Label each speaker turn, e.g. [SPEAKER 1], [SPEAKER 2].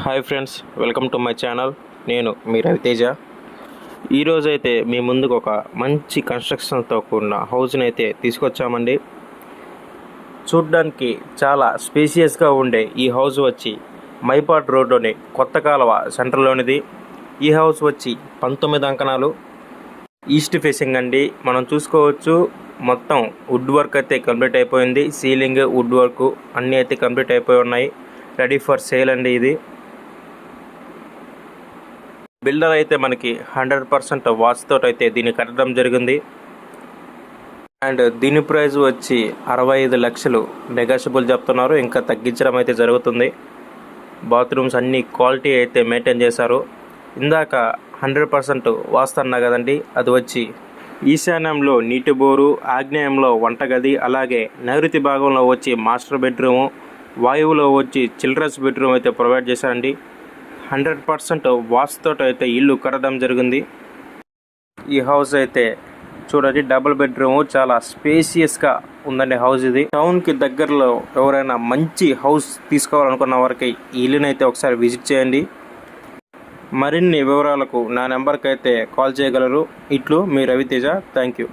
[SPEAKER 1] Hi friends, welcome to my channel. నేను మీ రవితేజ. ఈరోజు అయితే మీ ముందుకు ఒక మంచి కన్స్ట్రక్షన్తో కూడిన హౌస్ని అయితే తీసుకొచ్చామండి. చూడ్డానికి చాలా స్పేసియస్గా ఉండే ఈ హౌస్ వచ్చి మైపాడ్ రోడ్లోని కొత్త కాలువ సెంటర్లోనిది. ఈ హౌస్ వచ్చి 19 అంకణాలు, ఈస్ట్ ఫేసింగ్ అండి. మనం చూసుకోవచ్చు, మొత్తం వుడ్ వర్క్ అయితే కంప్లీట్ అయిపోయింది. సీలింగ్, వుడ్ వర్క్ అన్నీ అయితే కంప్లీట్ అయిపోయి ఉన్నాయి. రెడీ ఫర్ సేల్ అండి. ఇది బిల్డర్ అయితే మనకి 100% వాచ్తో అయితే దీన్ని కట్టడం జరిగింది. అండ్ దీని ప్రైస్ వచ్చి 65 లక్షలు నెగోషియబుల్ చెప్తున్నారు. ఇంకా తగ్గించడం అయితే జరుగుతుంది. బాత్రూమ్స్ అన్ని క్వాలిటీ అయితే మెయింటైన్ చేశారు. ఇందాక 100% వాస్తన్నా కదండి, అది వచ్చి ఈశాన్యంలో నీటి బోరు, ఆగ్నేయంలో వంటగది, అలాగే నైరుతి భాగంలో వచ్చి మాస్టర్ బెడ్రూము, వాయువులో వచ్చి చిల్డ్రన్స్ బెడ్రూమ్ అయితే ప్రొవైడ్ చేశారండి. 100% వాస్తుతో అయితే ఇల్లు కట్టడం జరిగింది. ఈ హౌస్ అయితే చూడండి, డబుల్ బెడ్రూమ్, చాలా స్పేసియస్గా ఉందండి హౌస్. ఇది టౌన్కి దగ్గరలో ఎవరైనా మంచి హౌస్ తీసుకోవాలనుకున్న వారికి ఈ ఇల్లుని అయితే ఒకసారి విజిట్ చేయండి. మరిన్ని వివరాలకు నా నెంబర్కి అయితే కాల్ చేయగలరు. ఇట్లు మీ రవితేజ. Thank you.